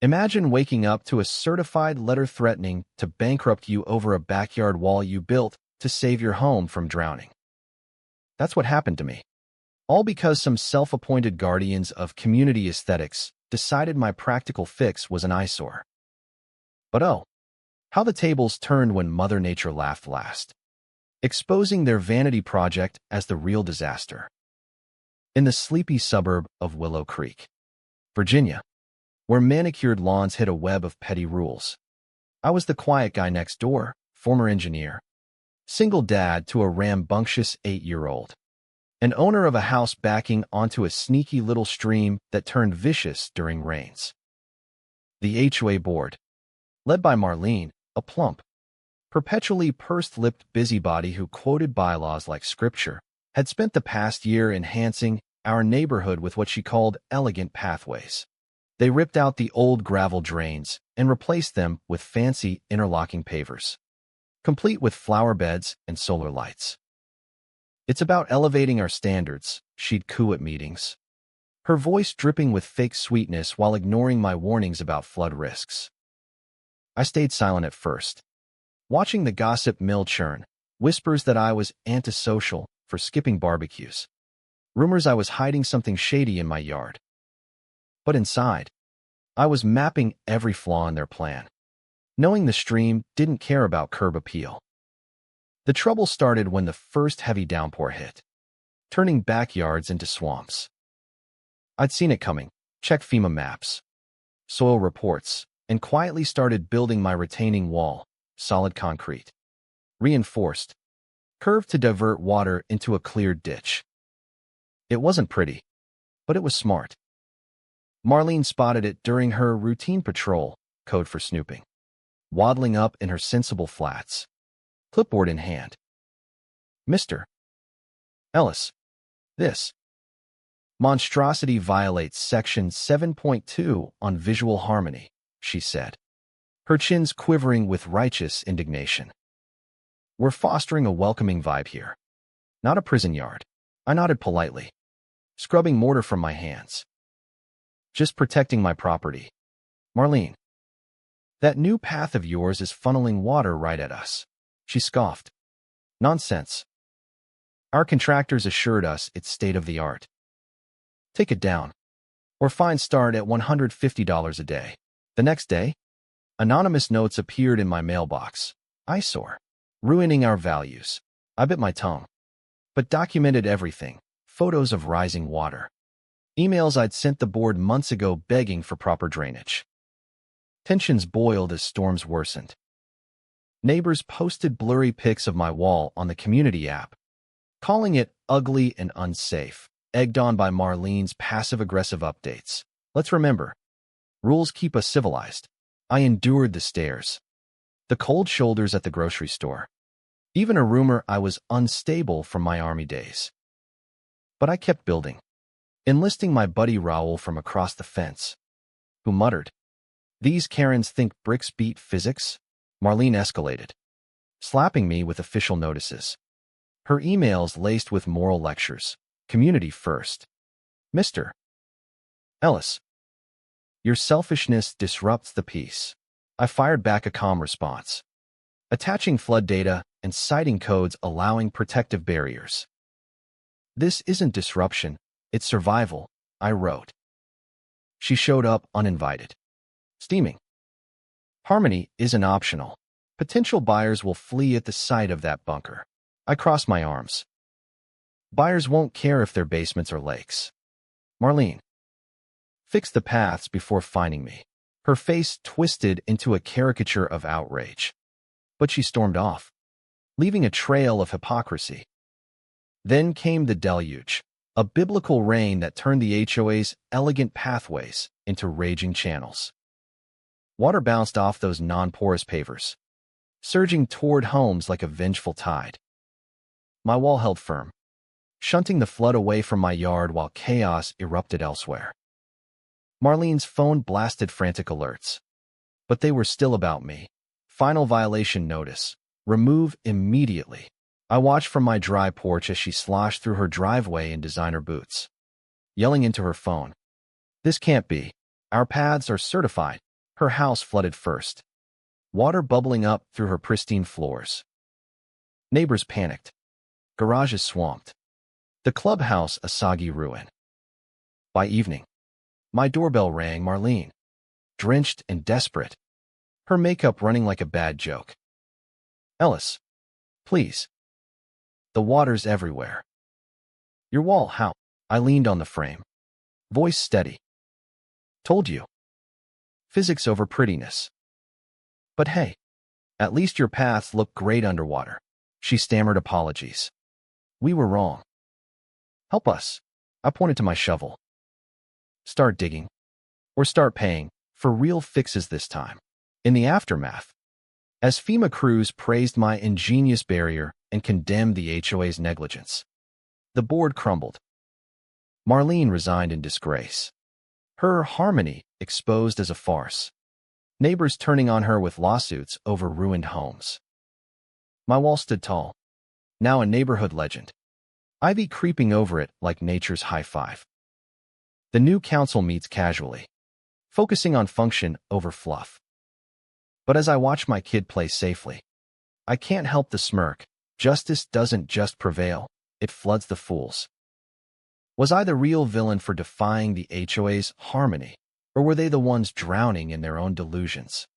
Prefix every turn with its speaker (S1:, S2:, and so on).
S1: Imagine waking up to a certified letter threatening to bankrupt you over a backyard wall you built to save your home from drowning. That's what happened to me. All because some self-appointed guardians of community aesthetics decided my practical fix was an eyesore. But oh, how the tables turned when Mother Nature laughed last, exposing their vanity project as the real disaster. In the sleepy suburb of Willow Creek, Virginia, where manicured lawns hid a web of petty rules, I was the quiet guy next door, former engineer, single dad to a rambunctious 8-year-old, and owner of a house backing onto a sneaky little stream that turned vicious during rains. The HOA board, led by Marlene, a plump, perpetually pursed-lipped busybody who quoted bylaws like scripture, had spent the past year enhancing our neighborhood with what she called elegant pathways. They ripped out the old gravel drains and replaced them with fancy interlocking pavers, complete with flower beds and solar lights. It's about elevating our standards, she'd coo at meetings, her voice dripping with fake sweetness while ignoring my warnings about flood risks. I stayed silent at first, watching the gossip mill churn, whispers that I was antisocial for skipping barbecues, rumors I was hiding something shady in my yard. But inside, I was mapping every flaw in their plan, knowing the stream didn't care about curb appeal. The trouble started when the first heavy downpour hit, turning backyards into swamps. I'd seen it coming, checked FEMA maps, soil reports, and quietly started building my retaining wall, solid concrete, reinforced, curved to divert water into a cleared ditch. It wasn't pretty, but it was smart. Marlene spotted it during her routine patrol, code for snooping, waddling up in her sensible flats, clipboard in hand. "Mr. Ellis, this monstrosity violates Section 7.2 on visual harmony," she said, her chins quivering with righteous indignation. "We're fostering a welcoming vibe here, not a prison yard." I nodded politely, scrubbing mortar from my hands. "Just protecting my property." "Marlene, that new path of yours is funneling water right at us," she scoffed. "Nonsense. Our contractors assured us it's state-of-the-art. Take it down, or fines start at $150 a day." The next day, anonymous notes appeared in my mailbox. "Eyesore. Ruining our values." I bit my tongue, but documented everything. Photos of rising water, emails I'd sent the board months ago begging for proper drainage. Tensions boiled as storms worsened. Neighbors posted blurry pics of my wall on the community app, calling it ugly and unsafe, egged on by Marlene's passive-aggressive updates. Let's remember, rules keep us civilized. I endured the stares, the cold shoulders at the grocery store, even a rumor I was unstable from my army days. But I kept building, enlisting my buddy Raoul from across the fence, who muttered, "These Karens think bricks beat physics?" Marlene escalated, slapping me with official notices, her emails laced with moral lectures. "Community first. Mr. Ellis, your selfishness disrupts the peace." I fired back a calm response, attaching flood data and citing codes allowing protective barriers. "This isn't disruption, it's survival," I wrote. She showed up uninvited, steaming. "Harmony isn't optional. Potential buyers will flee at the sight of that bunker." I crossed my arms. "Buyers won't care if their basements are lakes. Marlene, fix the paths before finding me." Her face twisted into a caricature of outrage, but she stormed off, leaving a trail of hypocrisy. Then came the deluge, a biblical rain that turned the HOA's elegant pathways into raging channels. Water bounced off those non-porous pavers, surging toward homes like a vengeful tide. My wall held firm, shunting the flood away from my yard while chaos erupted elsewhere. Marlene's phone blasted frantic alerts, but they were still about me. "Final violation notice. Remove immediately." I watched from my dry porch as she sloshed through her driveway in designer boots, yelling into her phone, "This can't be. Our paths are certified. Her house flooded first, water bubbling up through her pristine floors. Neighbors panicked. Garages swamped. The clubhouse a soggy ruin. By evening, my doorbell rang. Marlene, drenched and desperate, her makeup running like a bad joke. Ellis, please. The water's everywhere. Your wall, how? I leaned on the frame, voice steady. Told you. Physics over prettiness. But hey, at least your paths look great underwater. She stammered apologies. We were wrong. Help us. I pointed to my shovel. Start digging. Or start paying for real fixes this time. In the aftermath, as FEMA crews praised my ingenious barrier and condemned the HOA's negligence, the board crumbled. Marlene resigned in disgrace. Her harmony exposed as a farce. Neighbors turning on her with lawsuits over ruined homes. My wall stood tall, now a neighborhood legend. Ivy creeping over it like nature's high five. The new council meets casually, focusing on function over fluff. But as I watch my kid play safely, I can't help the smirk. Justice doesn't just prevail, it floods the fools. Was I the real villain for defying the HOA's harmony, or were they the ones drowning in their own delusions?